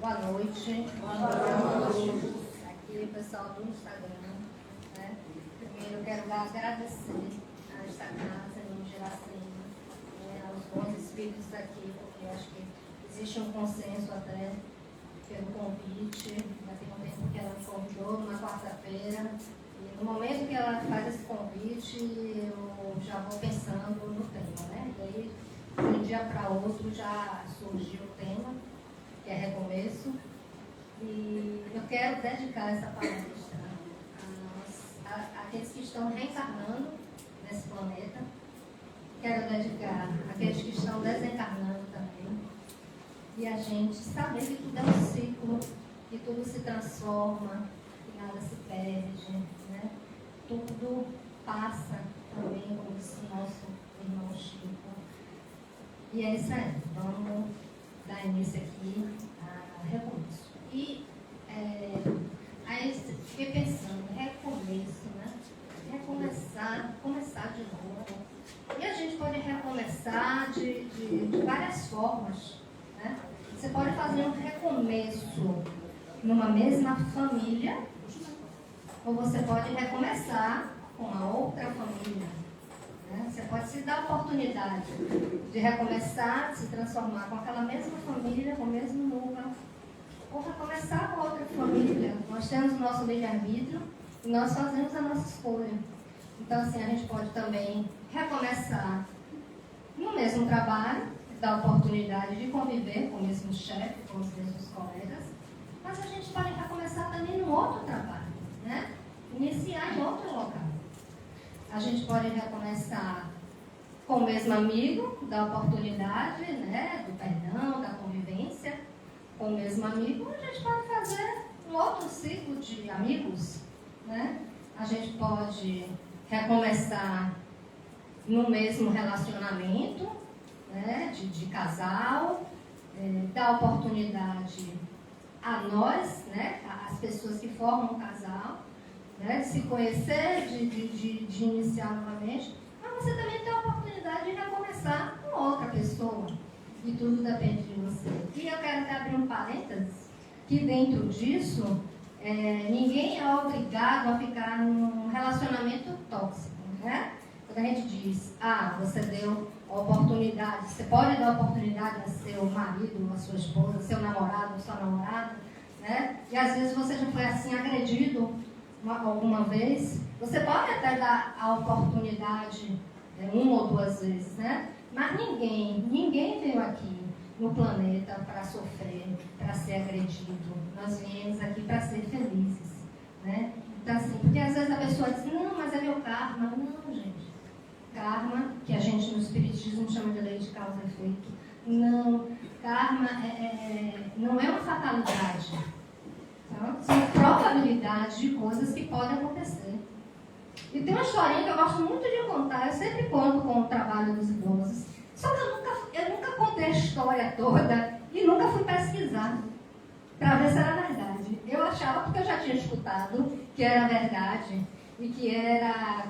Boa noite. Boa noite. Aqui o pessoal do Instagram. Né? Primeiro eu quero agradecer a esta casa, em Giracema, aos bons espíritos aqui, porque acho que existe um consenso até pelo convite. Já tem um tempo que ela me convidou, numa quarta-feira. E no momento que ela faz esse convite, eu já vou pensando no tema, né? E aí, de um dia para outro, já surgiu o tema, que é recomeço. E eu quero dedicar essa palestra àqueles que estão reencarnando nesse planeta. Quero dedicar àqueles que estão desencarnando também. E a gente saber que tudo é um ciclo, que tudo se transforma, que nada se perde, né? Tudo passa também, como disse o nosso irmão Chico. E é isso aí. Vamos dar início aqui a recomeço. E aí fiquei pensando, recomeço, né? Começar de novo. E a gente pode recomeçar de várias formas, né? Você pode fazer um recomeço numa mesma família, ou você pode recomeçar com uma outra família. Né? Você pode se dar a oportunidade de recomeçar, de se transformar com aquela mesma família, com o mesmo núcleo, ou recomeçar com outra família. Nós temos o nosso livre-arbítrio e nós fazemos a nossa escolha. Então, assim, a gente pode também recomeçar no mesmo trabalho, dar a oportunidade de conviver com o mesmo chefe, com os mesmos colegas, mas a gente pode recomeçar também no outro trabalho, né? Iniciar em outro local. A gente pode recomeçar com o mesmo amigo, dar a oportunidade, né, do perdão, da convivência com o mesmo amigo. A gente pode fazer um outro ciclo de amigos, né? A gente pode recomeçar no mesmo relacionamento, né, de casal, dar oportunidade a nós, né, as pessoas que formam um casal, né, de se conhecer, de iniciar novamente, mas você também tem a oportunidade de recomeçar com outra pessoa. E tudo depende de você. E eu quero até abrir um parênteses, que dentro disso, ninguém é obrigado a ficar num relacionamento tóxico, né? Quando a gente diz, você deu a oportunidade, você pode dar a oportunidade ao seu marido, à sua esposa, ao seu namorado, à sua namorada, né? E às vezes você já foi assim agredido alguma vez. Você pode até dar a oportunidade uma ou duas vezes, né? Mas ninguém veio aqui no planeta para sofrer, para ser agredido. Nós viemos aqui para ser felizes, né? Então, assim, porque às vezes a pessoa diz, não, mas é meu karma. Não, gente. Karma, que a gente no Espiritismo chama de lei de causa e efeito. Não, karma não é uma fatalidade. Tá? São probabilidades de coisas que podem acontecer. E tem uma historinha que eu gosto muito de contar, eu sempre conto com o trabalho dos idosos. Só que eu nunca contei a história toda e nunca fui pesquisar para ver se era verdade. Eu achava, porque eu já tinha escutado, que era verdade e que era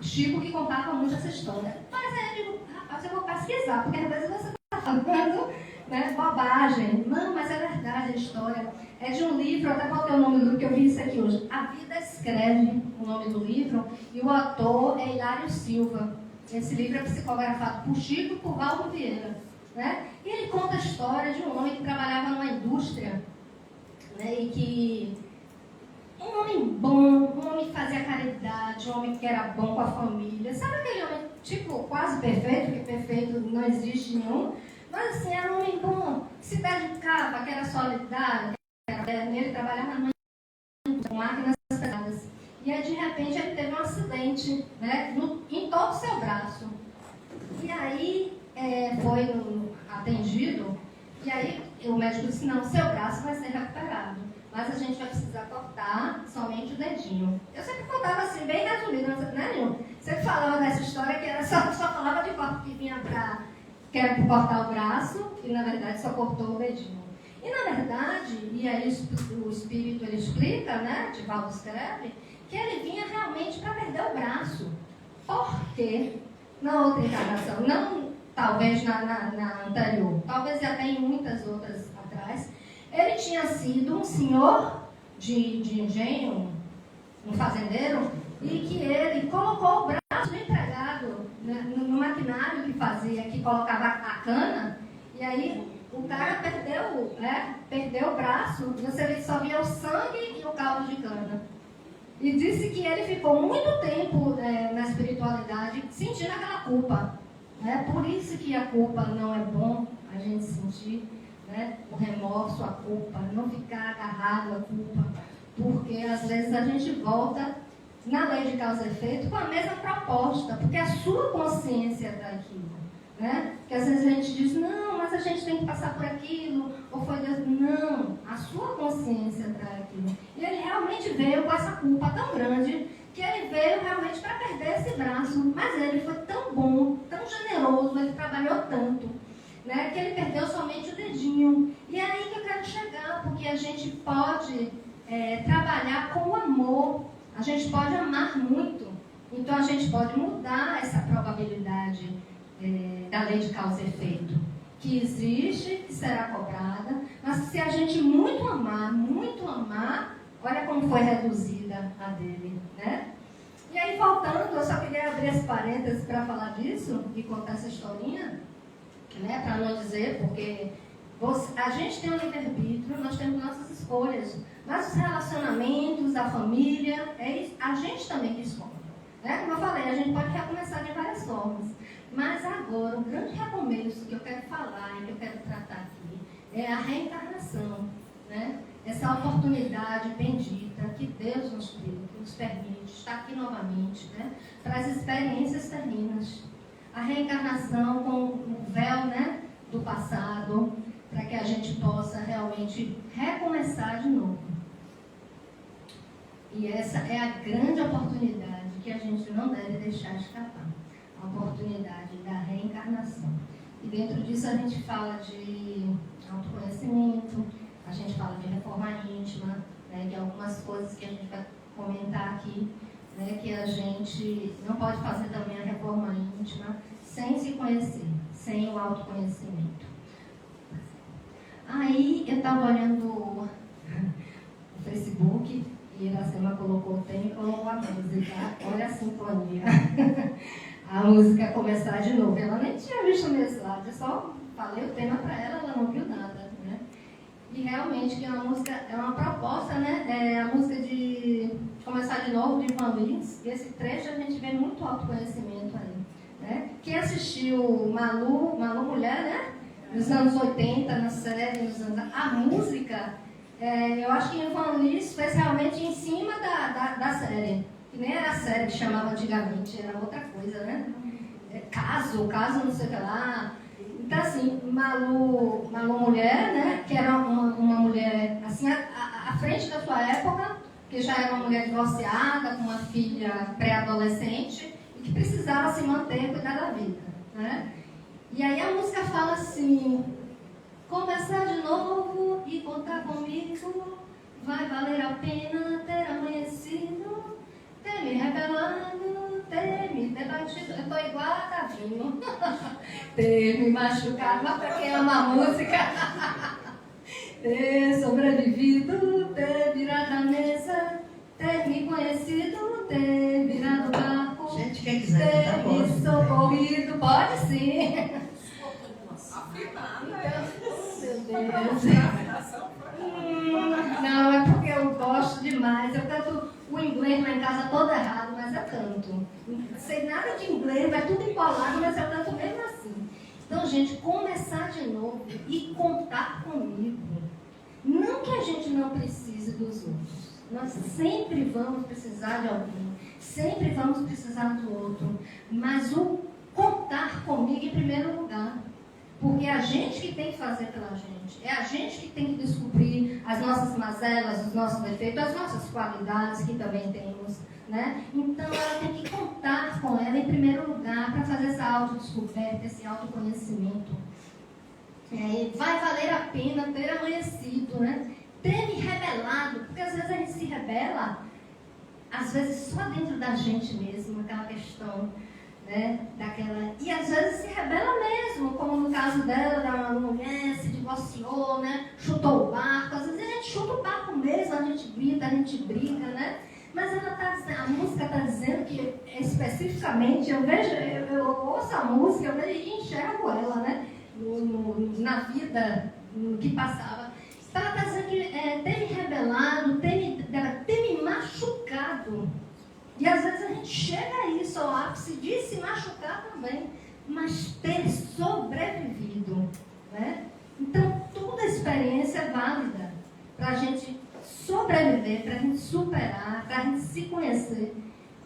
Chico que contava muito essa história. Mas aí eu digo, rapaz, eu vou pesquisar, porque às vezes você está falando, né, bobagem. Não, mas é verdade a história. É de um livro, eu até botei o nome do livro, que eu vi isso aqui hoje. A Vida Escreve, o nome do livro, e o autor é Hilário Silva. Esse livro é psicografado por Chico e por Valdo Vieira. Né? E ele conta a história de um homem que trabalhava numa indústria, né, e que um homem bom, um homem que fazia caridade, um homem que era bom com a família. Sabe aquele homem, tipo, quase perfeito, porque perfeito não existe nenhum, mas assim, era um homem bom, que se dedicava, que era solidário, ele trabalhava com máquinas pesadas. E aí, de repente, ele teve um acidente, né, em todo o seu braço. E aí, foi atendido, e aí o médico disse, não, seu braço vai ser recuperado, mas a gente vai precisar cortar somente o dedinho. Eu sempre contava assim, bem resumido, né, sempre falava dessa história que era só falava de corte que vinha que era para cortar o braço, e na verdade só cortou o dedinho. E na verdade, e aí o espírito ele explica, né, de Valdo escreve, que ele vinha realmente para perder o braço. Por quê? Na outra encarnação, não talvez na anterior, talvez até em muitas outras atrás, ele ele tinha sido um senhor de engenho, um fazendeiro, e que ele colocou o braço do empregado, né, no maquinário que fazia, que colocava a cana, e aí o cara perdeu o braço, você só via o sangue e o caldo de cana. E disse que ele ficou muito tempo na espiritualidade sentindo aquela culpa. Né? Por isso que a culpa não é bom a gente sentir, né? O remorso, a culpa, não ficar agarrado à culpa, porque às vezes a gente volta na lei de causa e efeito com a mesma proposta, porque a sua consciência está aqui. Né? Que às vezes a gente diz, não, mas a gente tem que passar por aquilo, ou foi Deus. Não, a sua consciência traz aquilo. E ele realmente veio com essa culpa tão grande, que ele veio realmente para perder esse braço. Mas ele foi tão bom, tão generoso, ele trabalhou tanto, né, que ele perdeu somente o dedinho. E é aí que eu quero chegar, porque a gente pode trabalhar com o amor, a gente pode amar muito, então a gente pode mudar essa probabilidade da lei de causa e efeito, que existe, que será cobrada, mas se a gente muito amar, olha como foi reduzida a dele, né? E aí, voltando, eu só queria abrir esse parênteses para falar disso e contar essa historinha, né? Para não dizer, porque a gente tem um livre-arbítrio, nós temos nossas escolhas, mas os relacionamentos, a família, a gente também que escolhe. Né? Como eu falei, a gente pode recomeçar de várias formas. Mas agora, o grande recomeço que eu quero falar e que eu quero tratar aqui é a reencarnação. Né? Essa oportunidade bendita que Deus nos permite estar aqui novamente, né? Para as experiências terrenas. A reencarnação com o véu, né, do passado, para que a gente possa realmente recomeçar de novo. E essa é a grande oportunidade que a gente não deve deixar escapar. A oportunidade da reencarnação. E dentro disso a gente fala de autoconhecimento, a gente fala de reforma íntima, né, de algumas coisas que a gente vai comentar aqui, né, que a gente não pode fazer também a reforma íntima sem se conhecer, sem o autoconhecimento. Aí eu estava olhando o Facebook e a Iracema colocou o tema e colocou a música. Olha a sintonia. A música começar de novo. Ela nem tinha visto o meu slide, eu só falei o tema para ela, ela não viu nada. Né? E realmente que a música é uma proposta, né? É a música de começar de novo, de Ivan Lins. E esse trecho a gente vê muito autoconhecimento aí. Né? Quem assistiu Malu Mulher, né? Nos anos 80, na série, a música, eu acho que Ivan Lins fez realmente em cima da série. Que nem era a série que chamava antigamente, era outra coisa, né? Caso não sei o que lá. Então, assim, Malu Mulher, né? Que era uma mulher, assim, à frente da sua época, que já era uma mulher divorciada, com uma filha pré-adolescente, e que precisava se manter e cuidar da vida, né? E aí a música fala assim, começar de novo e contar comigo, vai valer a pena ter amanhecido, ter me rebelado, ter me debatido, eu estou igual a Tavinho, ter me machucado, mas para quem ama a música, ter sobrevivido, ter virado a mesa, ter me conhecido, ter virado o barco, gente, quem quiser, ter me socorrido, pode sim. Não, é porque eu gosto demais. Eu canto o inglês lá em casa todo errado, mas eu canto. Não sei nada de inglês, vai tudo empolado, mas eu canto mesmo assim. Então, gente, começar de novo e contar comigo. Não que a gente não precise dos outros. Nós sempre vamos precisar de alguém. Sempre vamos precisar do outro. Mas o contar comigo em primeiro lugar. Porque é a gente que tem que fazer pela gente. É a gente que tem que descobrir as nossas mazelas, os nossos defeitos, as nossas qualidades que também temos. Né? Então, ela tem que contar com ela em primeiro lugar para fazer essa autodescoberta, esse autoconhecimento. Vai valer a pena ter amanhecido, né? Ter me rebelado, porque às vezes a gente se rebela, às vezes só dentro da gente mesmo, aquela questão né? E às vezes se rebela mesmo, como no caso dela, uma mulher se divorciou, né? Chutou o barco. Às vezes a gente chuta o barco mesmo, a gente grita, a gente briga, né? Mas a música está dizendo que especificamente, eu ouço a música, eu vejo e enxergo ela, né? Na vida que passava. Ela está dizendo que ter me rebelado, ter me machucado. E às vezes a gente chega a isso, ao ápice de se machucar também, mas ter sobrevivido, né? Então, toda experiência é válida para a gente sobreviver, para a gente superar, para a gente se conhecer,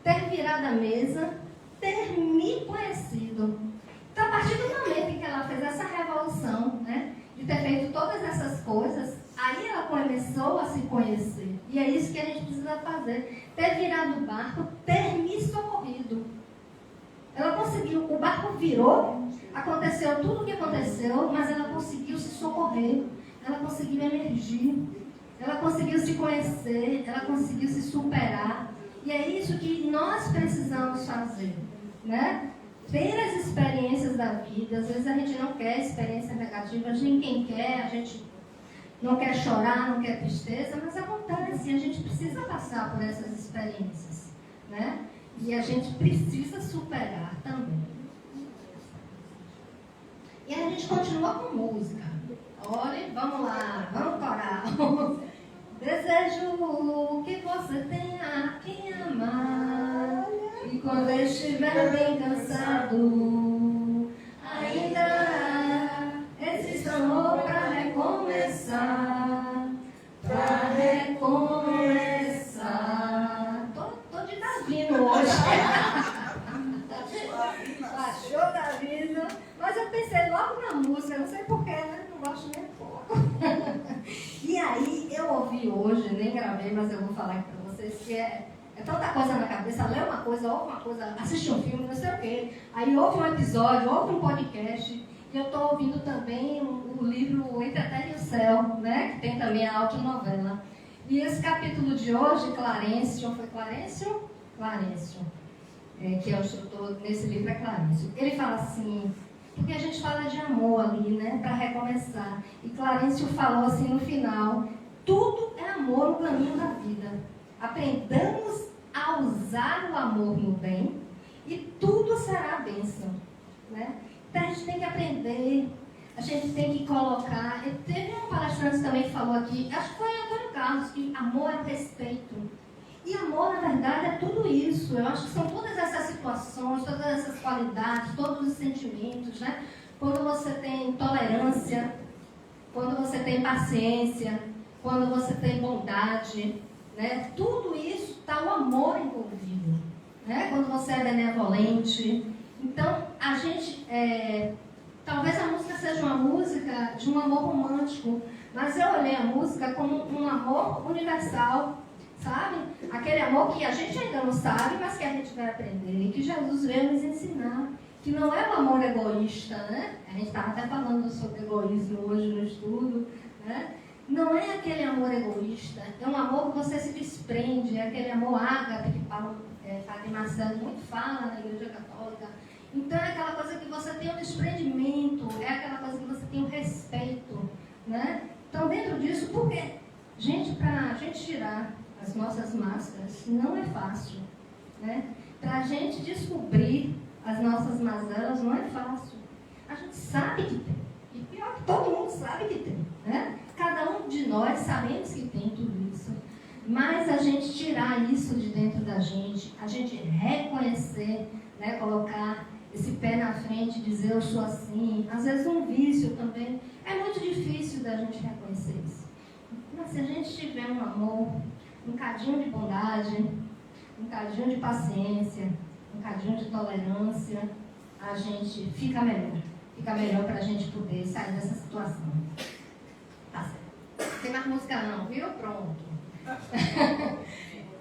ter virado a mesa, ter me conhecido. Então, a partir do momento em que ela fez essa revolução, né, de ter feito todas essas coisas, aí ela começou a se conhecer. E é isso que a gente precisa fazer. Ter virado o barco, ter me socorrido. Ela conseguiu, o barco virou, aconteceu tudo o que aconteceu, mas ela conseguiu se socorrer, ela conseguiu emergir, ela conseguiu se conhecer, ela conseguiu se superar. E é isso que nós precisamos fazer, né? Ter as experiências da vida. Às vezes a gente não quer experiências negativas, ninguém quer, a gente não quer chorar, não quer tristeza, mas acontece, a gente precisa passar por essas experiências, né? E a gente precisa superar também. E a gente continua com música. Olha, vamos lá, vamos corar. Desejo que você tenha quem amar, e quando estiver bem cansado, ainda existe amor para recomeçar, Tô de Davino hoje. Baixou Davino. Mas eu pensei logo na música, não sei porquê, né? Não gosto nem pouco. E aí, eu ouvi hoje, nem gravei, mas eu vou falar aqui para vocês, que é tanta coisa na cabeça, lê uma coisa, ouve uma coisa, assiste um filme, não sei o quê. Aí ouve um episódio, ouve um podcast. E eu estou ouvindo também o livro Entre a Terra e o Céu, né? Que tem também a audionovela. E esse capítulo de hoje, Clarencio, foi Clarencio? Clarencio. Que é o instrutor nesse livro, é Clarencio. Ele fala assim, porque a gente fala de amor ali, né? Para recomeçar. E Clarencio falou assim no final, tudo é amor no caminho da vida. Aprendamos a usar o amor no bem e tudo será bênção, né? Então a gente tem que aprender, a gente tem que colocar. Teve um palestrante também que falou aqui, acho que foi Antônio Carlos, que amor é respeito. E amor, na verdade, é tudo isso. Eu acho que são todas essas situações, todas essas qualidades, todos os sentimentos, né? Quando você tem tolerância, quando você tem paciência, quando você tem bondade, né? Tudo isso está o amor envolvido, né? Quando você é benevolente. Então, a gente, talvez a música seja uma música de um amor romântico, mas eu olhei a música como um amor universal, sabe? Aquele amor que a gente ainda não sabe, mas que a gente vai aprender, e que Jesus veio nos ensinar, que não é o amor egoísta, né? A gente estava até falando sobre egoísmo hoje no estudo, né? Não é aquele amor egoísta, é um amor que você se desprende, é aquele amor ágape que Padre Marcelo muito fala na Igreja Católica. Então é aquela coisa que você tem um desprendimento, é aquela coisa que você tem um respeito, né? Então dentro disso, por quê? Gente, para a gente tirar as nossas máscaras não é fácil, né? Para a gente descobrir as nossas mazelas não é fácil. A gente sabe que tem, e pior que todo mundo sabe que tem, né? Cada um de nós sabemos que tem tudo isso, mas a gente tirar isso de dentro da gente, a gente reconhecer, né? Colocar esse pé na frente, dizer eu sou assim, às vezes um vício também, é muito difícil da gente reconhecer isso. Mas se a gente tiver um amor, um cadinho de bondade, um cadinho de paciência, um cadinho de tolerância, a gente fica melhor. Fica melhor para a gente poder sair dessa situação. Tá certo. Tem mais música não, viu? Pronto.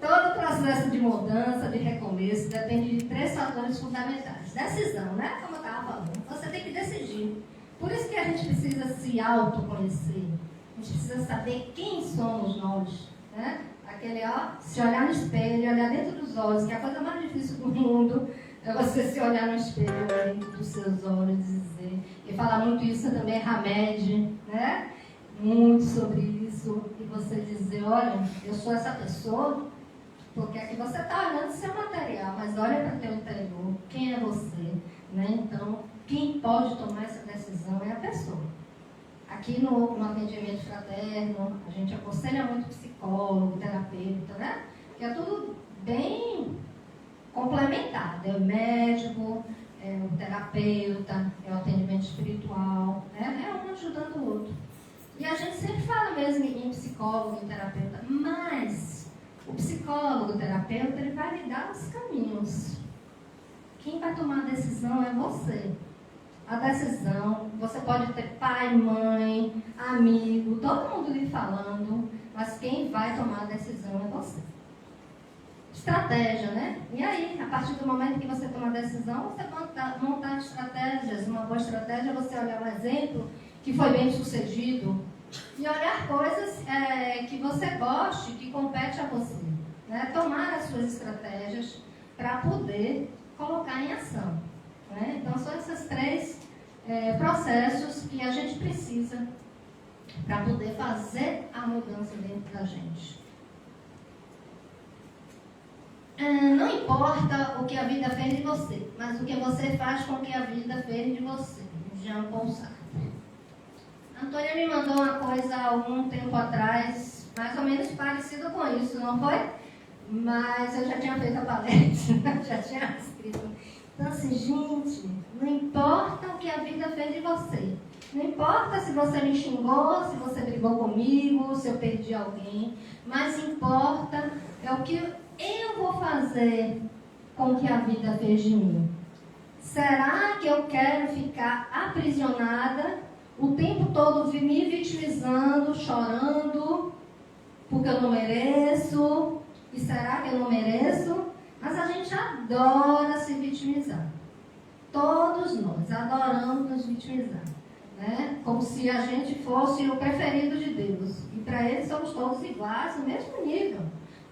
Todo processo de mudança, de recomeço, depende de 3 fatores fundamentais. Decisão, né? Como eu estava falando. Você tem que decidir. Por isso que a gente precisa se autoconhecer. A gente precisa saber quem somos nós, né? Aquele, se olhar no espelho, olhar dentro dos olhos, que é a coisa mais difícil do mundo, É você se olhar no espelho dos seus olhos e dizer. E falar muito isso também, Hamed, né? Muito sobre isso. E você dizer, olha, eu sou essa pessoa, porque aqui você está olhando seu material, mas olha para o teu interior, quem é você, né? Então, quem pode tomar essa decisão é a pessoa. Aqui no atendimento fraterno, a gente aconselha muito psicólogo, terapeuta, né? Que é tudo bem complementado. É o médico, é o terapeuta, é o atendimento espiritual, né? É um ajudando o outro. E a gente sempre fala mesmo em psicólogo, em terapeuta, mas o psicólogo, o terapeuta, ele vai lhe dar os caminhos. Quem vai tomar a decisão é você. A decisão, você pode ter pai, mãe, amigo, todo mundo lhe falando, mas quem vai tomar a decisão é você. Estratégia, né? E aí, a partir do momento que você toma a decisão, você montar estratégias. Uma boa estratégia é você olhar um exemplo que foi bem sucedido e olhar coisas que você goste, que compete a você. Né? Tomar as suas estratégias para poder colocar em ação. Né? Então, são esses três processos que a gente precisa para poder fazer a mudança dentro da gente. Não importa o que a vida fez de você, mas o que você faz com o que a vida fez de você. Jean Paul Sartre. Antônia me mandou uma coisa há algum tempo atrás, mais ou menos parecida com isso, não foi? Mas eu já tinha feito a palestra, já tinha escrito. Então assim, gente, não importa o que a vida fez de você. Não importa se você me xingou, se você brigou comigo, se eu perdi alguém. Mas importa é o que eu vou fazer com o que a vida fez de mim. Será que eu quero ficar aprisionada o tempo todo me vitimizando, chorando, porque eu não mereço? E será que eu não mereço? Mas a gente adora se vitimizar. Todos nós adoramos nos vitimizar. Né? Como se a gente fosse o preferido de Deus. E para ele somos todos iguais, no mesmo nível.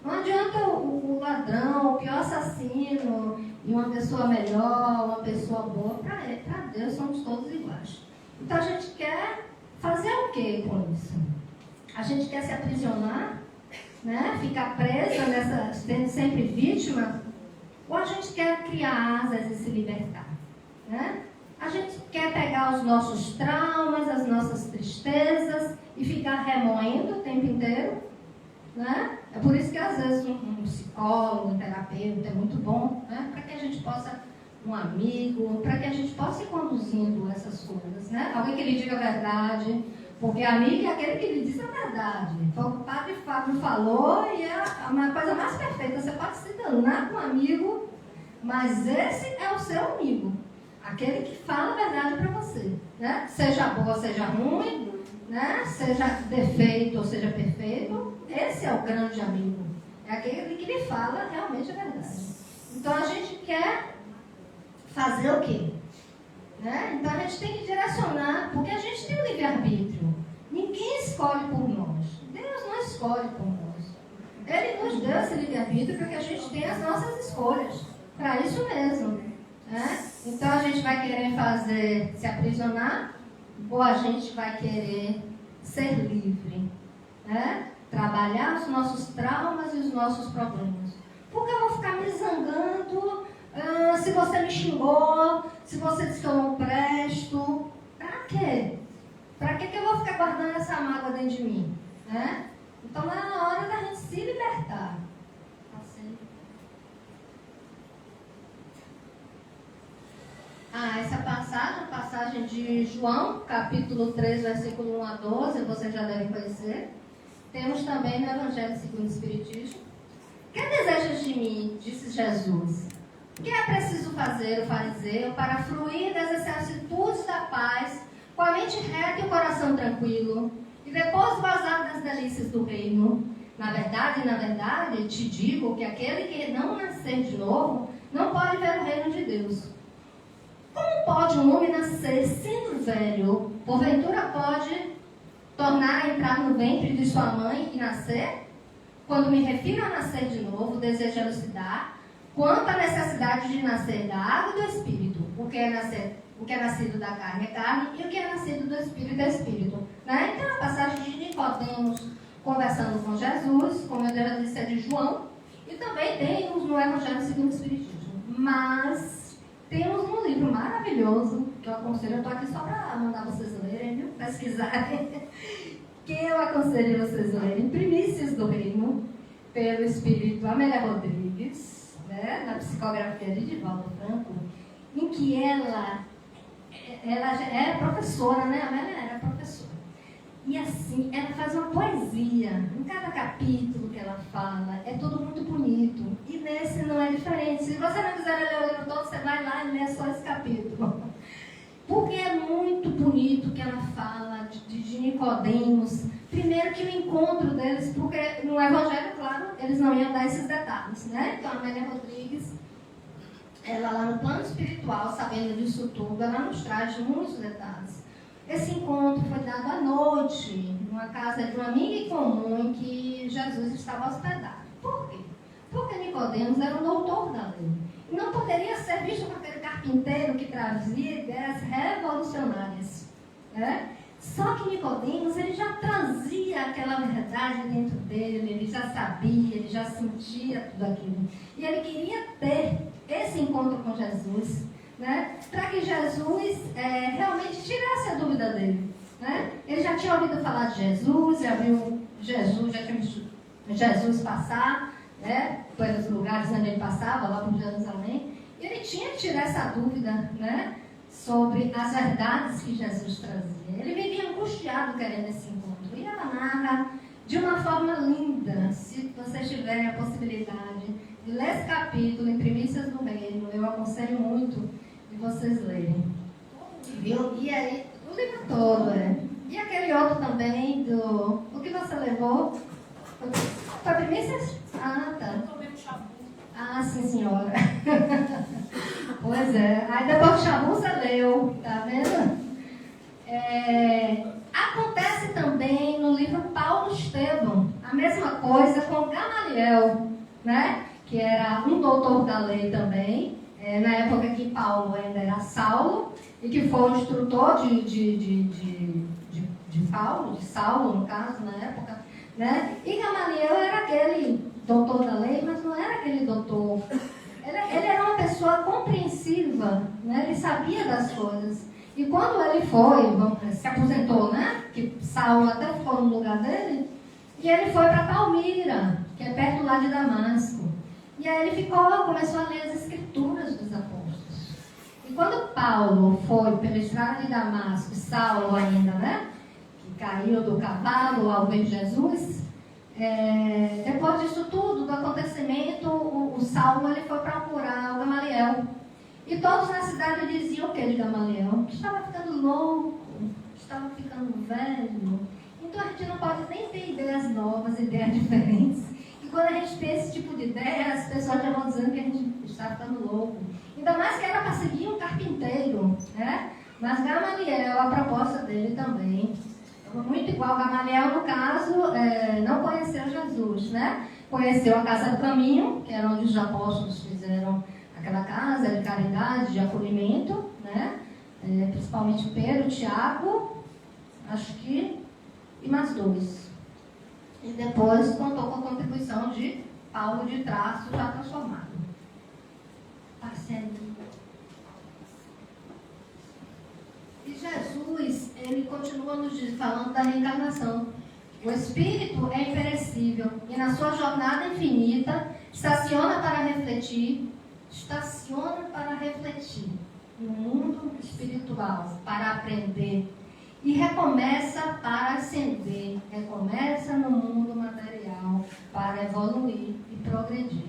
Não adianta o ladrão, o pior assassino, e uma pessoa melhor, uma pessoa boa. Para Deus somos todos iguais. Então a gente quer fazer o que com isso? A gente quer se aprisionar, né? Ficar presa nessa, sendo sempre vítima? Ou a gente quer criar asas e se libertar? Né? A gente quer pegar os nossos traumas, as nossas tristezas e ficar remoendo o tempo inteiro? Né? É por isso que às vezes um psicólogo, um terapeuta é muito bom, né? Para que a gente possa, um amigo, para que a gente possa ir conduzindo essas coisas. Né? Alguém que lhe diga a verdade, porque amigo é aquele que lhe diz a verdade. Foi o que o padre Fábio falou e é uma coisa mais perfeita. Você pode se danar com um amigo, mas esse é o seu amigo. Aquele que fala a verdade para você, né? Seja boa, seja ruim, né? Seja defeito ou seja perfeito, esse é o grande amigo. É aquele que lhe fala realmente a verdade. Então a gente quer fazer o quê? Né? Então a gente tem que direcionar, porque a gente tem o livre-arbítrio. Ninguém escolhe por nós. Deus não escolhe por nós. Ele nos deu esse livre-arbítrio para que a gente tenha as nossas escolhas. Para isso mesmo. Né? Então a gente vai querer se aprisionar, ou a gente vai querer ser livre, né? Trabalhar os nossos traumas e os nossos problemas. Por que eu vou ficar me zangando se você me xingou, se você disse que eu não presto? Pra quê? Pra que eu vou ficar guardando essa mágoa dentro de mim? Né? Então é na hora da gente se libertar. Essa passagem de João, capítulo 3, versículo 1 a 12, vocês já devem conhecer. Temos também no Evangelho segundo o Espiritismo. Que desejas de mim, disse Jesus? O que é preciso fazer o fariseu para fruir das vicissitudes da paz, com a mente reta e o coração tranquilo, e depois gozar das delícias do reino? Na verdade, te digo que aquele que não nascer de novo, não pode ver o reino de Deus. Como pode um homem nascer sendo velho? Porventura pode tornar a entrar no ventre de sua mãe e nascer? Quando me refiro a nascer de novo, desejando se dar, quanto à necessidade de nascer da água e do Espírito. O que é nascido da carne é carne, e o que é nascido do Espírito é Espírito. Né? Então, a passagem de Nicodemos conversando com Jesus, como eu já disse, é de João, e também temos no Evangelho segundo o Espiritismo. Mas temos um livro maravilhoso, que eu aconselho, eu estou aqui só para mandar vocês lerem, viu? Pesquisarem, que eu aconselho vocês lerem, Primícias do Reino, pelo Espírito Amélia Rodrigues, né? Na psicografia de Divaldo Franco, em que ela já era professora, né? A Amélia era professora. E assim, ela faz uma poesia. Em cada capítulo que ela fala, é tudo muito bonito. E nesse não é diferente. Se você não quiser ler o livro todo, você vai lá e lê só esse capítulo. Porque é muito bonito que ela fala de Nicodemos. Primeiro que o encontro deles, porque no Evangelho, claro, eles não iam dar esses detalhes, né? Então a Amélia Rodrigues, ela lá no plano espiritual, sabendo disso tudo, ela nos traz muitos detalhes. Esse encontro foi dado à noite, numa casa de uma amiga em comum em que Jesus estava hospedado. Por quê? Porque Nicodemos era um doutor da lei. E não poderia ser visto como aquele carpinteiro que trazia ideias revolucionárias. Né? Só que Nicodemos, ele já trazia aquela verdade dentro dele, ele já sabia, ele já sentia tudo aquilo. E ele queria ter esse encontro com Jesus, né? Para que Jesus realmente tirasse a dúvida dele. Né? Ele já tinha ouvido falar de Jesus, já viu Jesus, já tinha visto Jesus passar, né? Pelos lugares onde ele passava, lá por Jerusalém. E ele tinha que tirar essa dúvida, né? Sobre as verdades que Jesus trazia. Ele vivia angustiado querendo esse encontro. E ela narra de uma forma linda. Se vocês tiverem a possibilidade de ler esse capítulo em Primícias do Reino, eu aconselho muito de vocês lerem. Viu? E aí, o livro todo, E aquele outro também, o que você levou? Foi Primícias? Ah, tá. Ah, sim, senhora. Pois é. Aí depois que Chabu você leu, tá vendo? Acontece também no livro Paulo Estevão, a mesma coisa com Gamaliel, né? Que era um doutor da lei também, na época que Paulo ainda era Saulo, e que foi o instrutor de Paulo, de Saulo, no caso, na época, né? E Gamaliel era aquele doutor da lei, mas não era aquele doutor. Ele era uma pessoa compreensiva, né? Ele sabia das coisas. E quando ele se aposentou, né? Que Saulo até ficou no lugar dele, e ele foi para Palmira, que é perto lá de Damasco. E aí ele começou a ler as escrituras dos apóstolos. E quando Paulo foi pela estrada de Damasco, Saulo ainda, né? Que caiu do cavalo ao ver Jesus, depois disso tudo, do acontecimento, o Saulo ele foi procurar o Gamaliel. E todos na cidade diziam o que de Gamaliel? Que estava ficando louco, que estava ficando velho. Então a gente não pode nem ter ideias novas, ideias diferentes. E quando a gente tem esse tipo de ideia, as pessoas já vão dizendo que a gente está ficando louco. Ainda mais que era para seguir um carpinteiro, né? Mas Gamaliel, a proposta dele também, muito igual. Gamaliel, no caso, não conheceu Jesus, né? Conheceu a Casa do Caminho, que era onde os apóstolos fizeram aquela casa de caridade, de acolhimento, né? Principalmente Pedro, Tiago, acho que, e mais dois. E depois contou com a contribuição de Paulo de Tarso, já transformado. E Jesus, ele continua nos falando da reencarnação. O espírito é imperecível e na sua jornada infinita estaciona para refletir no mundo espiritual, para aprender, e recomeça para ascender, recomeça no mundo material para evoluir e progredir.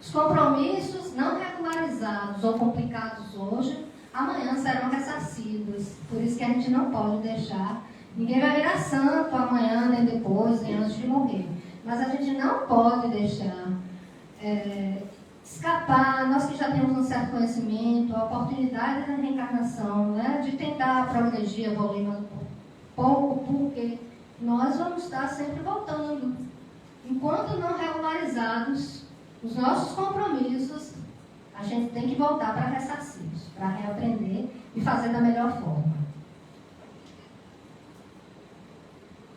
Os compromissos não regularizados ou complicados hoje, amanhã serão ressarcidos. Por isso que a gente não pode deixar. Ninguém vai virar santo amanhã, nem depois, nem antes de morrer. Mas a gente não pode deixar escapar, nós que já temos um certo conhecimento, a oportunidade da reencarnação, né, de tentar progredir, evoluir mais um pouco, porque nós vamos estar sempre voltando. Enquanto não regularizados os nossos compromissos, a gente tem que voltar para ressarcir isso, para reaprender e fazer da melhor forma.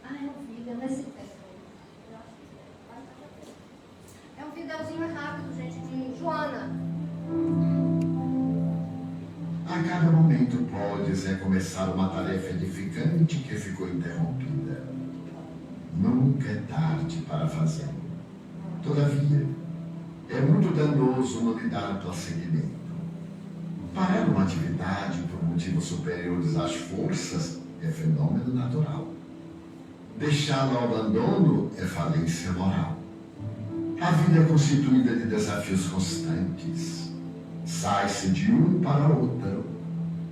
É um vídeo nesse texto. É um videozinho rápido, gente, de Joana. A cada momento podes recomeçar uma tarefa edificante que ficou interrompida. Nunca é tarde para fazê-lo. Todavia, é muito danoso não lhe dar prosseguimento. Parar uma atividade por motivos superiores às forças é fenômeno natural. Deixá-la ao abandono é falência moral. A vida é constituída de desafios constantes. Sai-se de um para outro,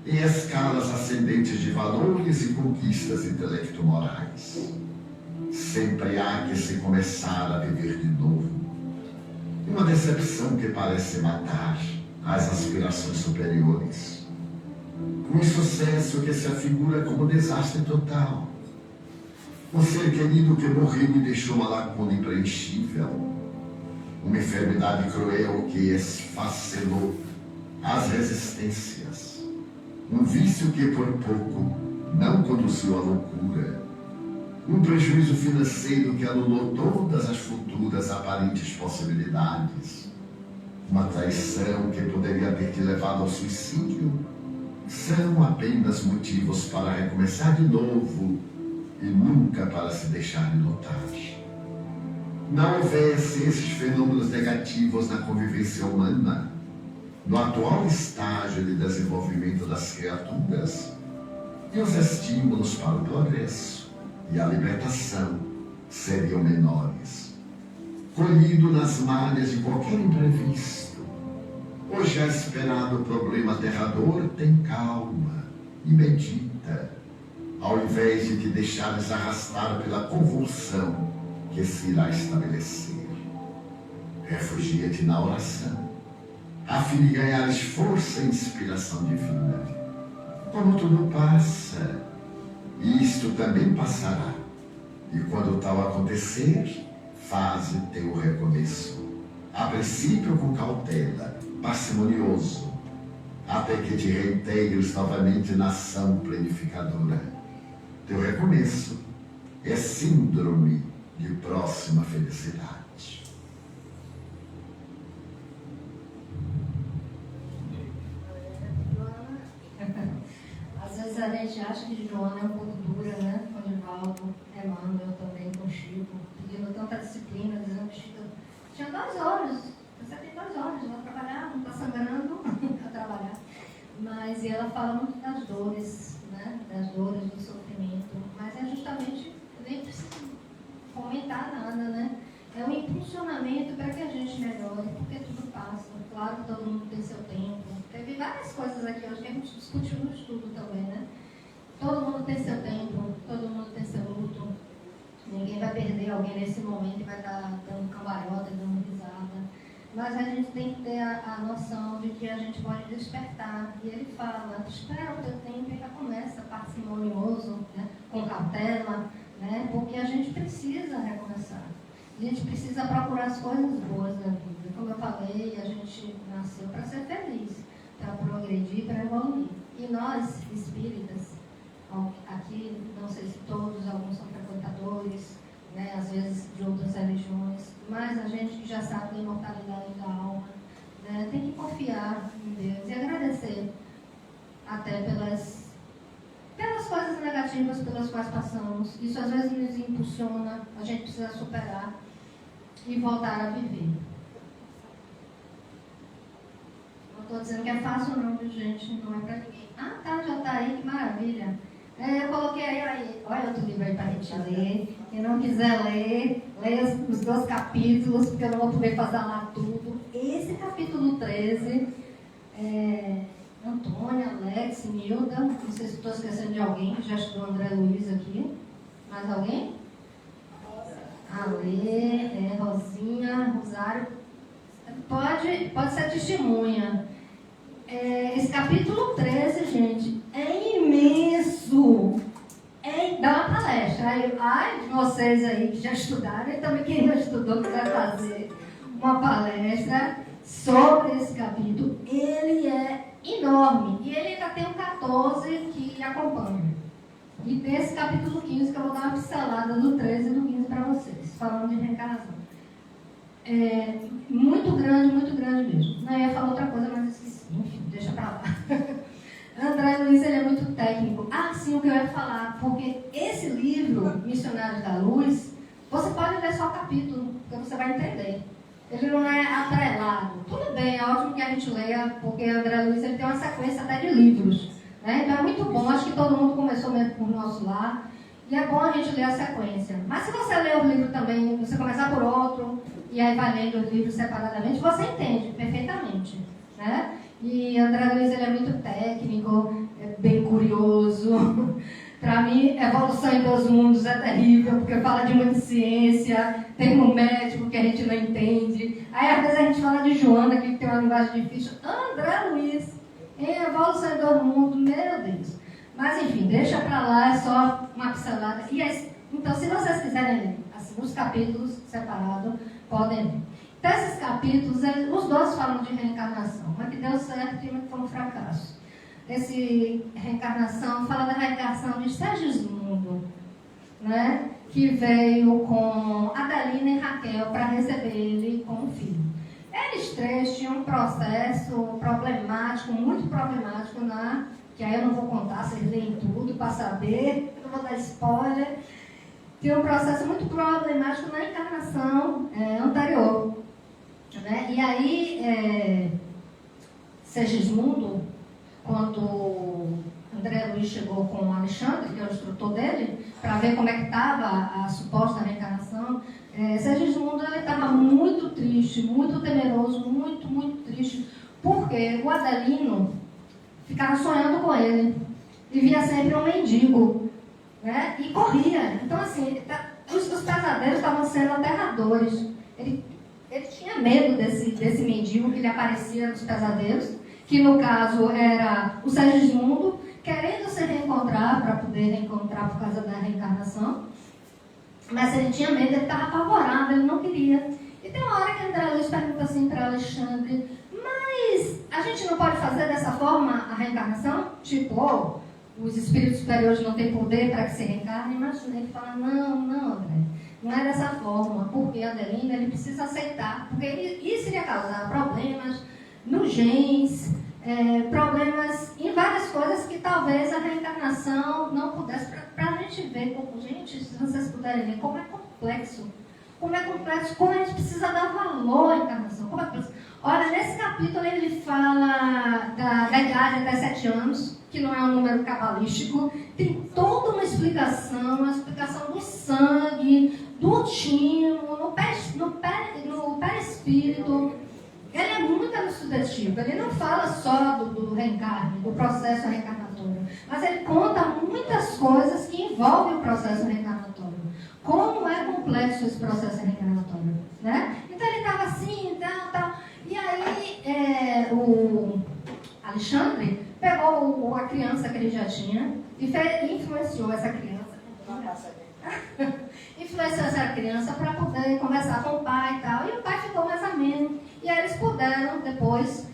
em escalas ascendentes de valores e conquistas intelecto-morais. Sempre há que se começar a viver de novo. Uma decepção que parece matar as aspirações superiores. Um insucesso que se afigura como desastre total. Um ser querido que morreu e deixou uma lacuna impreenchível. Uma enfermidade cruel que esfacelou as resistências. Um vício que por pouco não conduziu à loucura. Um prejuízo financeiro que anulou todas as futuras aparentes possibilidades. Uma traição que poderia ter te levado ao suicídio. São apenas motivos para recomeçar de novo e nunca para se deixar de lutar. Não houvesse esses fenômenos negativos na convivência humana, no atual estágio de desenvolvimento das criaturas, e os estímulos para o progresso e a libertação seriam menores. Colhido nas malhas de qualquer imprevisto, o já esperado problema aterrador, tem calma e medita, ao invés de te deixares arrastar pela convulsão que se irá estabelecer. Refugia-te na oração, a fim de ganhares força e inspiração divina. Como tudo passa, isto também passará. E quando tal acontecer, faze teu recomeço. A princípio com cautela, parcimonioso, até que te reintegres novamente na ação planificadora. Teu recomeço é síndrome de próxima felicidade. Às vezes a gente acha que Joana é um pouco dura, né? Com o Divaldo, Emmanuel também, com o Chico, pedindo tanta disciplina, dizendo que Chico tinha 2 horas, você tem 2 horas, vai trabalhar, não está sangrando para trabalhar. Mas ela fala muito das dores, né? Das dores, do sofrimento, mas é justamente, nem precisa comentar nada, né? É um impulsionamento para que a gente melhore, porque tudo passa. Claro que todo mundo tem seu tempo. Teve várias coisas aqui hoje que a gente discutiu no estudo também, né? Todo mundo tem seu tempo, todo mundo tem seu luto. Ninguém vai perder alguém nesse momento e vai estar dando cambalhota, dando risada. Mas a gente tem que ter a noção de que a gente pode despertar. E ele fala, espera o teu tempo e já começa parcimonioso, né? Com cautela, né? Porque a gente precisa recomeçar. A gente precisa procurar as coisas boas da vida. Como eu falei, a gente nasceu para ser feliz, para progredir, para evoluir. E nós, espíritas, aqui, não sei se todos, alguns são frequentadores, né, às vezes de outras religiões, mas a gente que já sabe da imortalidade da alma, né, tem que confiar em Deus e agradecer até pelas coisas negativas pelas quais passamos. Isso às vezes nos impulsiona, a gente precisa superar e voltar a viver. Não estou dizendo que é fácil não, viu, gente? Não é para ninguém. Ah, tá, já está aí, que maravilha. Eu coloquei aí, olha outro livro aí para a gente ler. Quem não quiser ler, leia os 2 capítulos, porque eu não vou poder fazer lá tudo. Esse capítulo 13, Antônia, Alex, Nilda, não sei se estou esquecendo de alguém, que já estudou André Luiz aqui. Mais alguém? Ale, Rosinha, Rosário. Pode ser testemunha. Esse capítulo 13, gente, é imenso. Dá uma palestra. Ai de vocês aí que já estudaram, e também quem não estudou quiser fazer uma palestra. sobre esse capítulo. Ele é enorme. E ele ainda tem o 14 que acompanha. E tem esse capítulo 15 que eu vou dar uma pincelada do 13 e do 15 para vocês, falando de reencarnação. É muito grande mesmo. Não, eu ia falar outra coisa, mas esqueci. Enfim, deixa pra lá. André Luiz, ele é muito técnico. Ah, sim, o que eu ia falar, porque esse livro, Missionários da Luz, você pode ler só o capítulo, porque você vai entender. Ele não é atrelado. Tudo bem, é ótimo que a gente leia, porque André Luiz ele tem uma sequência até de livros. Né? Então é muito bom, acho que todo mundo começou mesmo por nosso lar. E é bom a gente ler a sequência. Mas se você ler o livro também, você começar por outro, e aí vai lendo os livros separadamente, você entende perfeitamente. Né? E André Luiz ele é muito técnico, é bem curioso. Para mim, Evolução em Dois Mundos é terrível, porque fala de muita ciência, tem um médico que a gente não entende. Aí, às vezes, a gente fala de Joana, que tem uma linguagem difícil. André Luiz, em Evolução em Dois Mundos, meu Deus. Mas, enfim, deixa para lá, é só uma pincelada. Então, se vocês quiserem ler assim, os capítulos separados, podem ler. Então, esses capítulos, os dois falam de reencarnação, uma que deu certo e uma que foi um fracasso. Esse reencarnação fala da reencarnação de Segismundo, né? Que veio com Adelina e Raquel para receber ele como filho. Eles três tinham um processo problemático, muito problemático, que aí eu não vou contar, vocês leem tudo para saber, eu não vou dar spoiler. Tinha um processo muito problemático na encarnação anterior. Né? E aí, Segismundo, quando André Luiz chegou com o Alexandre, que é o instrutor dele, para ver como é que estava a suposta reencarnação, Segismundo estava muito triste, muito temeroso, muito triste, porque o Adelino ficava sonhando com ele e via sempre um mendigo, né? E corria. Então, assim, os pesadelos estavam sendo aterradores. Ele tinha medo desse mendigo que lhe aparecia nos pesadelos, que no caso era o Segismundo, querendo se reencontrar para poder reencontrar por causa da reencarnação. Mas ele tinha medo, ele estava apavorado, ele não queria. E tem uma hora que André Luiz pergunta assim para Alexandre: mas a gente não pode fazer dessa forma a reencarnação? Tipo, os espíritos superiores não têm poder para que se reencarne? Mas ele fala: não, André, não é dessa forma, porque Adelina ele precisa aceitar, porque isso iria causar problemas nos genes, problemas em várias coisas que talvez a reencarnação não pudesse, para a gente ver, gente, se vocês puderem ver como é complexo, como a gente precisa dar valor à encarnação, como é complexo. Olha, nesse capítulo ele fala da idade até 7 anos, que não é um número cabalístico, tem toda uma explicação do sangue, do timo, no perispírito. Ele é muito elucidativo, ele não fala só do reencarne, do processo reencarnatório, mas ele conta muitas coisas que envolvem o processo reencarnatório. Como é complexo esse processo reencarnatório, né? Então ele estava assim, tal. E aí o Alexandre pegou a criança que ele já tinha e influenciou essa criança. Influenciou essa criança para poder conversar com o pai e tal. E o pai ficou mais ameno. E aí eles puderam depois,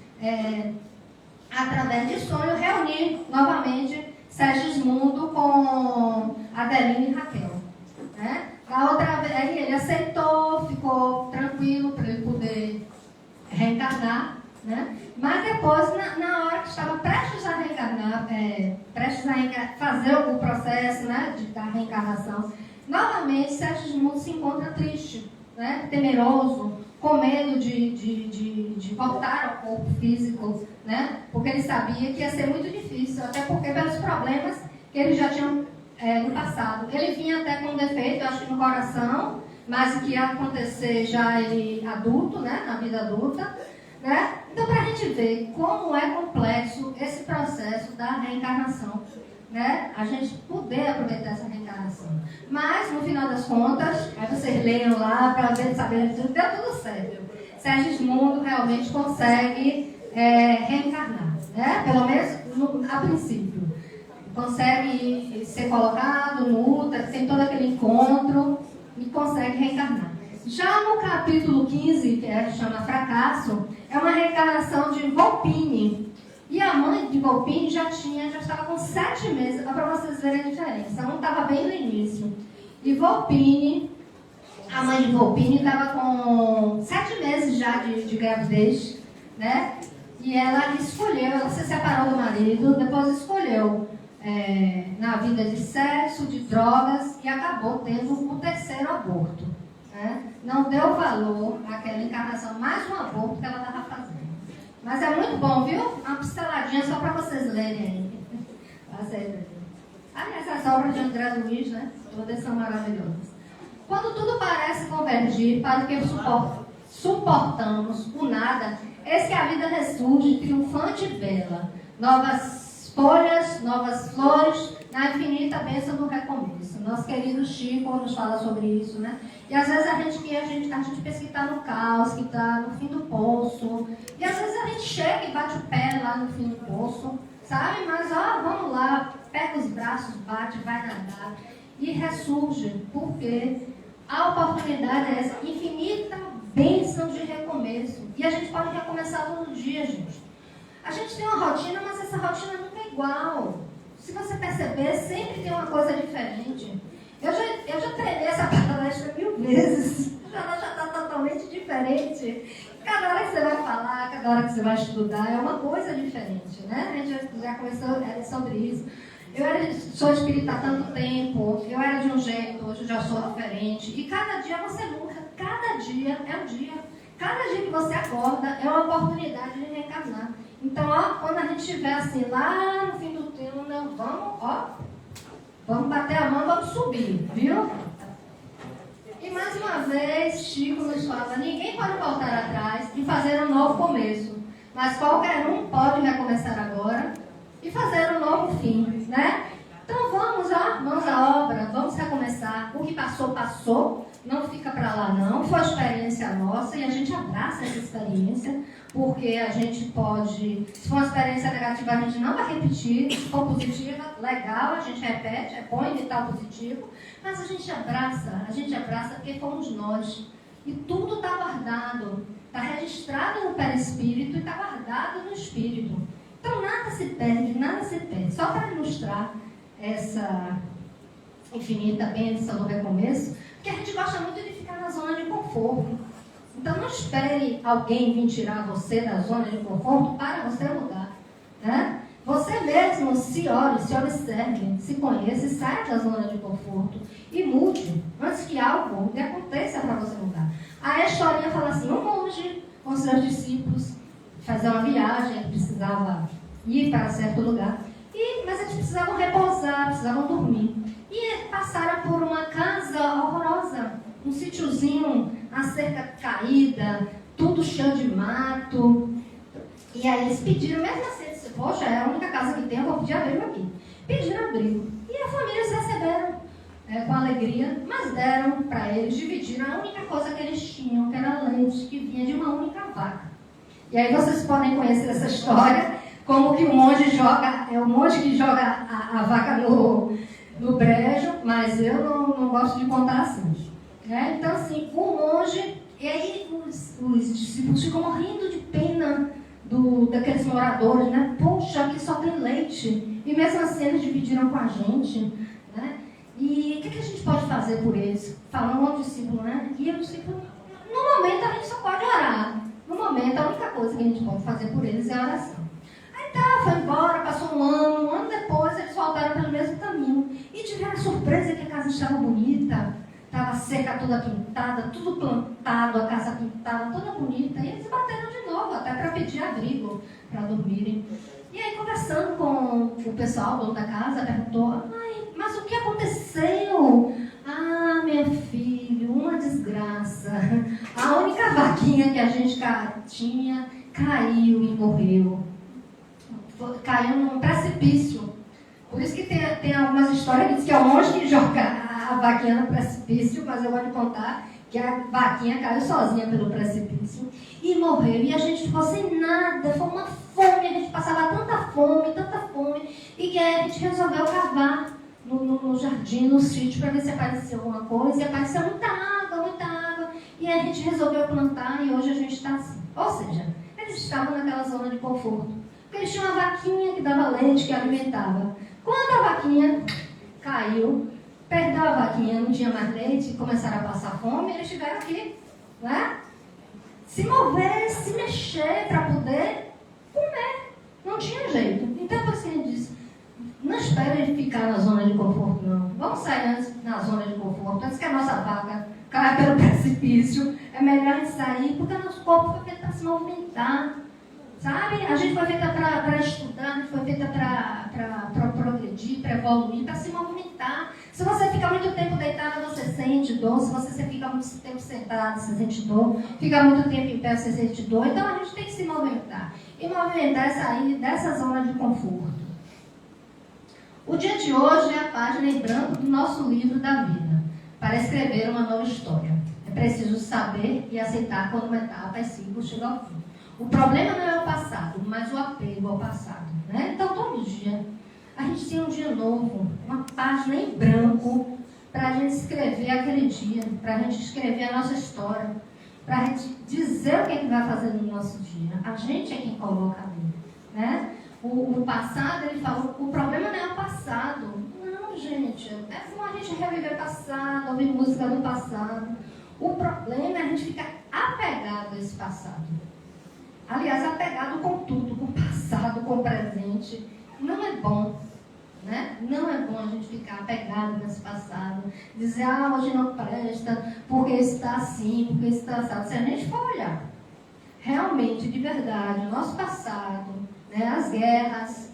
através de sonho, reunir novamente Segismundo com Adelina e Raquel. Né? Da outra vez, aí ele aceitou, ficou tranquilo para ele poder reencarnar. Né? Mas depois, na hora que estava prestes a reencarnar, fazer o processo, né, da reencarnação, novamente Segismundo se encontra triste, né, temeroso, com medo de voltar ao corpo físico, né, porque ele sabia que ia ser muito difícil, até porque pelos problemas que ele já tinha no passado. Ele vinha até com um defeito, acho que no coração, mas o que ia acontecer já ele adulto, né, na vida adulta. Né? Então, para a gente ver como é complexo esse processo da reencarnação, né? A gente poder aproveitar essa reencarnação. Mas, no final das contas, aí vocês leiam lá para saber se deu tudo certo. Segismundo realmente consegue reencarnar, né? Pelo menos a princípio. Consegue ser colocado no útero, tem todo aquele encontro e consegue reencarnar. Já no capítulo 15, que chama Fracasso, é uma reencarnação de Volpini. E a mãe de Volpini já estava com 7 meses, para vocês verem a diferença. Um estava bem no início. E Volpini, a mãe de Volpini estava com 7 meses já de gravidez, né? E ela escolheu, ela se separou do marido, depois escolheu na vida de sexo, de drogas, e acabou tendo o 3º aborto. Né? Não deu valor àquela encarnação, mais um aborto que ela estava fazendo. Mas é muito bom, viu? Uma pinceladinha só para vocês lerem aí. Aliás, as obras de André Luiz, né? Todas são maravilhosas. Quando tudo parece convergir para o que suportamos, o nada, eis que a vida ressurge triunfante e bela. Novas folhas, novas flores, na infinita bênção do recomeço. Nosso querido Chico nos fala sobre isso, né? E às vezes a gente pensa que está no caos, que está no fim do poço. E às vezes a gente chega e bate o pé lá no fim do poço, sabe? Mas, vamos lá, pega os braços, bate, vai nadar. E ressurge, porque a oportunidade é essa infinita bênção de recomeço. E a gente pode recomeçar todo dia, gente. A gente tem uma rotina, mas essa rotina nunca é igual. Se você perceber, sempre tem uma coisa diferente. Eu já treinei essa palestra 1000 vezes. Já está totalmente diferente. Cada hora que você vai falar, cada hora que você vai estudar, é uma coisa diferente, né? A gente já conversou sobre isso. Sou espírita há tanto tempo, eu era de um jeito, hoje eu já sou diferente. E cada dia você muda, cada dia é um dia. Cada dia que você acorda é uma oportunidade de reencarnar. Então, quando a gente estiver assim, lá no fim do túnel, vamos bater a mão, vamos subir, viu? E mais uma vez, Chico nos fala, ninguém pode voltar atrás e fazer um novo começo. Mas qualquer um pode recomeçar agora e fazer um novo fim, né? Então vamos à obra, vamos recomeçar. O que passou, passou, não fica para lá não, foi experiência nossa e a gente abraça essa experiência, porque a gente pode, se for uma experiência negativa a gente não vai repetir, se for positiva, legal, a gente repete, é bom imitar o positivo, mas a gente abraça porque fomos nós. E tudo está guardado, está registrado no perispírito e está guardado no espírito. Então nada se perde, só para ilustrar essa infinita bênção do recomeço, porque a gente gosta muito de ficar na zona de conforto. Então não espere alguém vir tirar você da zona de conforto para você mudar, né? Você mesmo se olhe, se observe, se conheça e saia da zona de conforto e mude antes que algo aconteça para você mudar. Aí a historinha fala assim, um monge com seus discípulos fazer uma viagem, precisava ir para certo lugar, mas eles precisavam repousar, precisavam dormir. E passaram por uma casa horrorosa, um sítiozinho, a cerca caída, tudo cheio de mato. E aí eles pediram, mesmo assim, disse, poxa, é a única casa que tem, eu vou pedir abrigo aqui. Pediram abrigo. E a família se receberam com alegria, mas deram para eles, dividiram a única coisa que eles tinham, que era leite, que vinha de uma única vaca. E aí vocês podem conhecer essa história, como que o monge joga, é o monge que joga a vaca no brejo, mas eu não gosto de contar assim. Né? Então, assim, o monge, e aí os discípulos ficam morrendo de pena daqueles moradores, né? Poxa, aqui só tem leite. E mesmo assim eles dividiram com a gente, né? E o que a gente pode fazer por eles? Falando ao discípulo, né? E o discípulo, no momento a gente só pode orar. No momento, a única coisa que a gente pode fazer por eles é a oração. Aí foi embora, passou um ano depois eles voltaram pelo mesmo caminho. E tiveram a surpresa que a casa estava bonita, estava seca, toda pintada, tudo plantado, a casa pintada, toda bonita. E eles bateram de novo, até para pedir abrigo, para dormirem. E aí, conversando com o pessoal, o dono da casa, perguntou, mas o que aconteceu? Ah, meu filho, uma desgraça. A única vaquinha que a gente tinha caiu e morreu. Caiu num precipício. Por isso que tem algumas histórias que diz que é o monge que joga a vaquinha no precipício, mas eu vou te contar que a vaquinha caiu sozinha pelo precipício e morreu. E a gente ficou sem nada, foi uma fome, a gente passava tanta fome, e que a gente resolveu cavar no jardim, no sítio, para ver se apareceu alguma coisa, e apareceu muita água, e a gente resolveu plantar, e hoje a gente está assim. Ou seja, o que estavam naquela zona de conforto. Porque eles tinham uma vaquinha que dava leite, que alimentava. Quando a vaquinha caiu, perdeu a vaquinha, não tinha mais leite, começaram a passar fome, eles tiveram que, né, se mover, se mexer para poder comer. Não tinha jeito. Então, assim, ele disse, não espere de ficar na zona de conforto, não. Vamos sair antes na zona de conforto. Antes que a nossa vaca caia pelo precipício, é melhor a gente sair, porque o nosso corpo foi feito para se movimentar. Sabe? A gente foi feita para estudar, a gente foi feita para progredir, para evoluir, para se movimentar. Se você fica muito tempo deitada, você sente dor. Se você fica muito tempo sentada, você sente dor. Fica muito tempo em pé, você sente dor. Então, a gente tem que se movimentar. E movimentar é sair dessa zona de conforto. O dia de hoje é a página em branco do nosso livro da vida, para escrever uma nova história. É preciso saber e aceitar quando uma etapa e ciclo chega ao fim. O problema não é o passado, mas o apego ao passado. Né? Então, todo dia, a gente tem um dia novo, uma página em branco, para a gente escrever aquele dia, para a gente escrever a nossa história, para a gente dizer o que é que vai fazer no nosso dia. A gente é quem coloca ali. Né? O passado, ele falou, o problema não é o passado. Não, gente, é como a gente reviver o passado, ouvir música do passado. O problema é a gente ficar apegado a esse passado. Aliás, apegado com tudo, com o passado, com o presente. Não é bom, né? Não é bom a gente ficar apegado nesse passado. Dizer, hoje não presta, porque está assim, porque está assado. Se a gente for olhar, realmente, de verdade, o nosso passado, né, as guerras,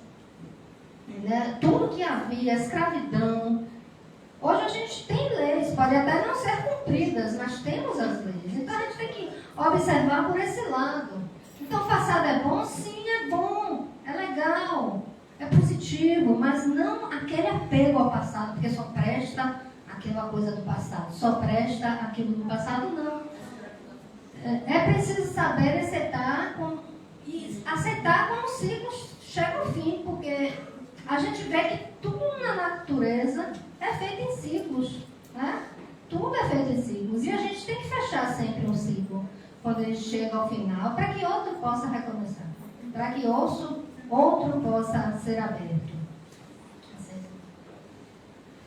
né, tudo que havia, a escravidão. Hoje a gente tem leis, pode até não ser cumpridas, mas temos as leis. Então a gente tem que observar por esse lado. Então o passado é bom? Sim, é bom, é legal, é positivo, mas não aquele apego ao passado, porque só presta aquela coisa do passado, só presta aquilo do passado, não. É preciso saber aceitar quando o ciclo chega ao fim, porque a gente vê que tudo na natureza é feito em ciclos, né? Tudo é feito em ciclos, e a gente tem que fechar sempre um ciclo quando ele chega ao final, para que outro possa recomeçar, para que outro possa ser aberto.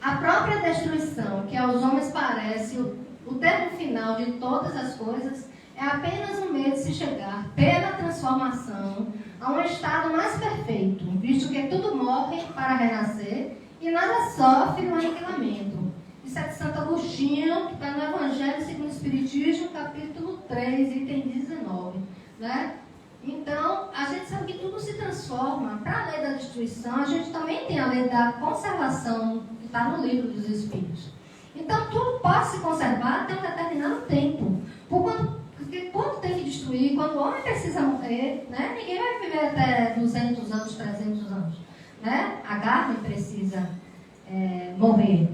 A própria destruição, que aos homens parece o termo final de todas as coisas, é apenas um meio de se chegar, pela transformação, a um estado mais perfeito, visto que tudo morre para renascer e nada sofre no aniquilamento. Isso é de Santo Agostinho, que está no Evangelho segundo o Espiritismo, capítulo 3, item 19. Né? Então, a gente sabe que tudo se transforma. Para a lei da destruição, a gente também tem a lei da conservação, que está no livro dos Espíritos. Então, tudo pode se conservar até um determinado tempo. Porque quando tem que destruir, quando o homem precisa morrer, né? Ninguém vai viver até 200 anos, 300 anos. Né? A carne precisa morrer.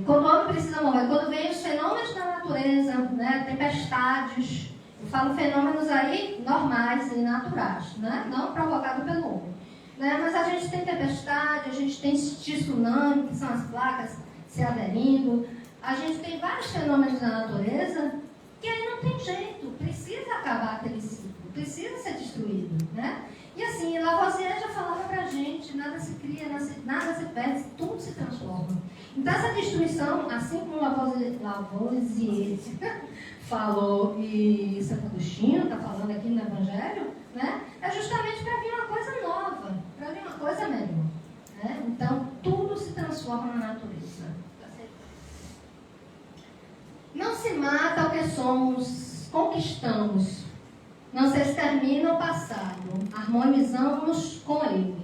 Quando o homem precisa morrer, quando vem os fenômenos da natureza, né? Tempestades, eu falo fenômenos aí normais e naturais, né? Não provocados pelo homem. Né? Mas a gente tem tempestade, a gente tem tsunami, que são as placas se aderindo, a gente tem vários fenômenos da natureza que aí não tem jeito, precisa acabar aquele ciclo, precisa ser destruído, né? E assim, Lavoisier já falava pra gente, nada se cria, nada se perde, tudo se transforma. Então essa destruição, assim como Lavoisier falou e Santo Agostinho está falando aqui no Evangelho, né? É justamente para vir uma coisa nova, para vir uma coisa melhor. Né? Então tudo se transforma na natureza. Não se mata o que somos, conquistamos. Não se extermina o passado, harmonizamos com ele.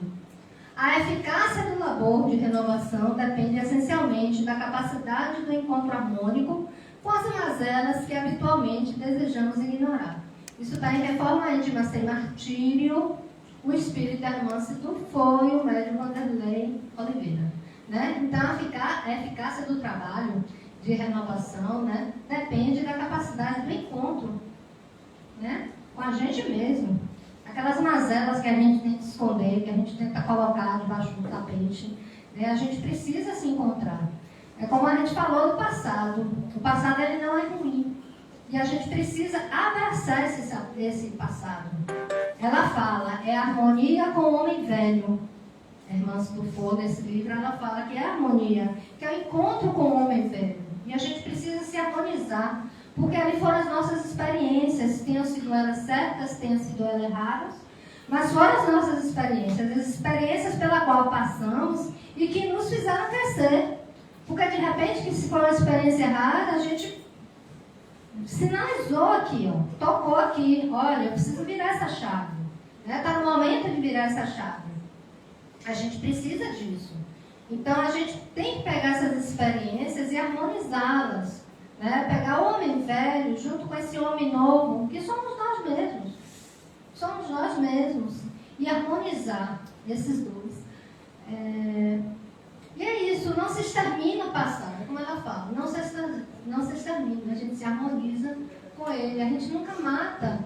A eficácia do labor de renovação depende essencialmente da capacidade do encontro harmônico com as mazelas que habitualmente desejamos ignorar. Isso está em Reforma Íntima Sem Martírio, o espírito da irmã Citu foi o médium Vanderlei Oliveira. Né? Então, a eficácia do trabalho de renovação, né, depende da capacidade do encontro, né, com a gente mesmo. Aquelas mazelas que a gente tenta esconder, que a gente tenta colocar debaixo do tapete, né, a gente precisa se encontrar. É como a gente falou do passado. O passado ele não é ruim. E a gente precisa abraçar esse passado. Ela fala, é harmonia com o homem velho. A irmã Stufo, nesse livro, ela fala que é harmonia, que é o encontro com o homem velho. E a gente precisa se harmonizar, porque ali foram as nossas experiências, tenham sido elas certas, tenham sido elas erradas, mas foram as nossas experiências, as experiências pela qual passamos e que nos fizeram crescer. Porque de repente, que se for uma experiência errada, a gente sinalizou aqui, ó, tocou aqui, olha, eu preciso virar essa chave. Está no momento de virar essa chave. A gente precisa disso. Então, a gente tem que pegar essas experiências e harmonizá-las. Pegar o homem velho junto com esse homem novo, que somos nós mesmos. Somos nós mesmos. E harmonizar esses dois. E é isso, não se extermina o passado, como ela fala. Não se extermina, a gente se harmoniza com ele. A gente nunca mata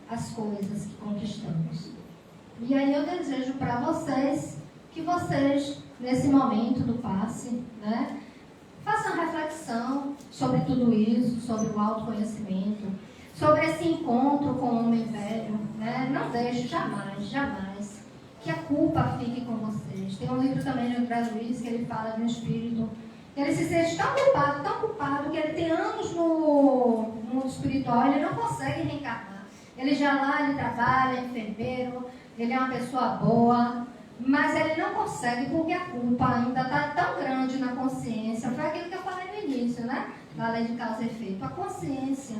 as coisas que conquistamos. E aí eu desejo para vocês que vocês, nesse momento do passe, façam reflexão sobre tudo isso, sobre o autoconhecimento, sobre esse encontro com o homem velho. Não deixe jamais que a culpa fique com vocês. Tem um livro também de André Luiz que ele fala de um espírito, ele se sente tão culpado, que ele tem anos no mundo espiritual, ele não consegue reencarnar. Ele já lá, ele trabalha, é enfermeiro, ele é uma pessoa boa, mas ele não consegue porque a culpa ainda está tão grande na consciência. Foi aquilo que eu falei no início, da lei de causa e efeito. A consciência,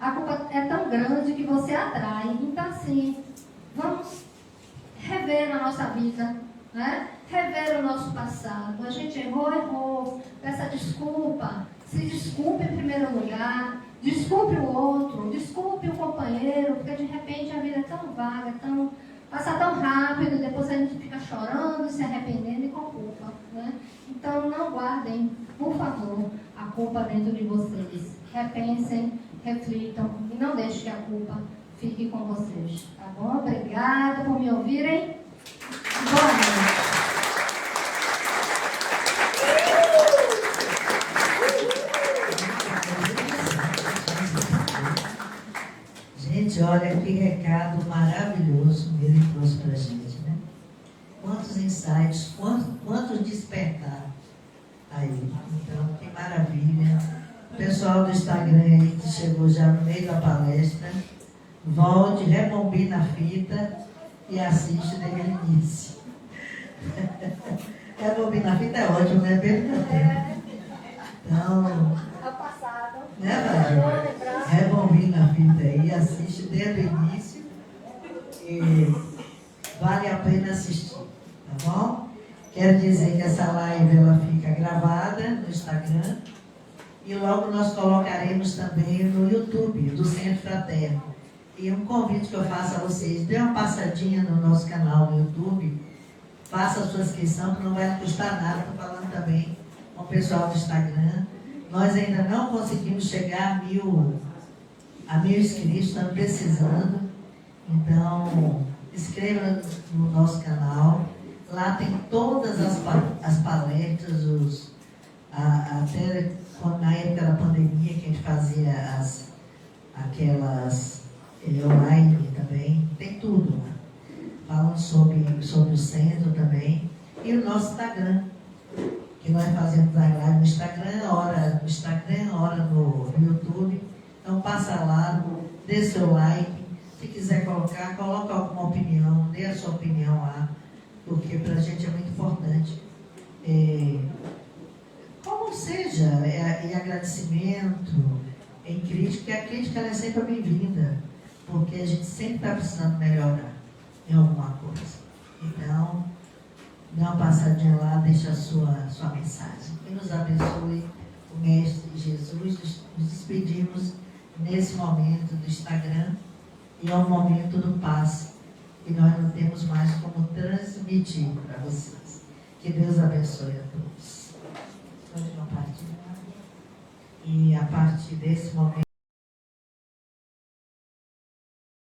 a culpa é tão grande que você atrai. Então, assim, vamos rever na nossa vida, rever o nosso passado. A gente errou, peça desculpa, se desculpe em primeiro lugar, desculpe o outro, desculpe o companheiro, porque de repente a vida é tão vaga, passa tão rápido, depois a gente fica chorando, se arrependendo e com culpa. Então não guardem, por favor, a culpa dentro de vocês. Repensem, reflitam e não deixem que a culpa fique com vocês. Tá bom? Obrigada por me ouvirem. Boa noite. Gente, olha que recado maravilhoso ele trouxe para a gente, Quantos insights, quantos despertar aí. Então, que maravilha. O pessoal do Instagram aí que chegou já no meio da palestra, volte, rebobina a fita e assiste desde o início. Rebobina a fita é ótimo, né, Pedro? Então, É o passado. Vai? Rebobina a fita aí, assiste desde o início e vale a pena assistir, tá bom? Quero dizer que essa live ela fica gravada no Instagram e logo nós colocaremos também no YouTube do Centro Fraterno. E um convite que eu faço a vocês, dê uma passadinha no nosso canal no YouTube, faça a sua inscrição, que não vai custar nada. Estou falando também com o pessoal do Instagram. Nós ainda não conseguimos chegar a mil inscritos, estamos precisando. Então, inscreva no nosso canal. Lá tem todas as palestras, até na época da pandemia que a gente fazia aquelas online também, tem tudo lá. Falando sobre o centro também. E o nosso Instagram, que nós fazemos a live no Instagram, hora no YouTube. Então passa lá, dê seu like. Se quiser coloca alguma opinião, dê a sua opinião lá, porque para a gente é muito importante. Como seja, em agradecimento, em crítica, porque a crítica ela é sempre bem-vinda, porque a gente sempre está precisando melhorar em alguma coisa. Então, dá uma passadinha lá, deixa a sua mensagem. Que nos abençoe o Mestre Jesus. Nos despedimos nesse momento do Instagram e é o momento do passe, que nós não temos mais como transmitir para vocês. Que Deus abençoe a todos. Pode compartilhar. E a partir desse momento,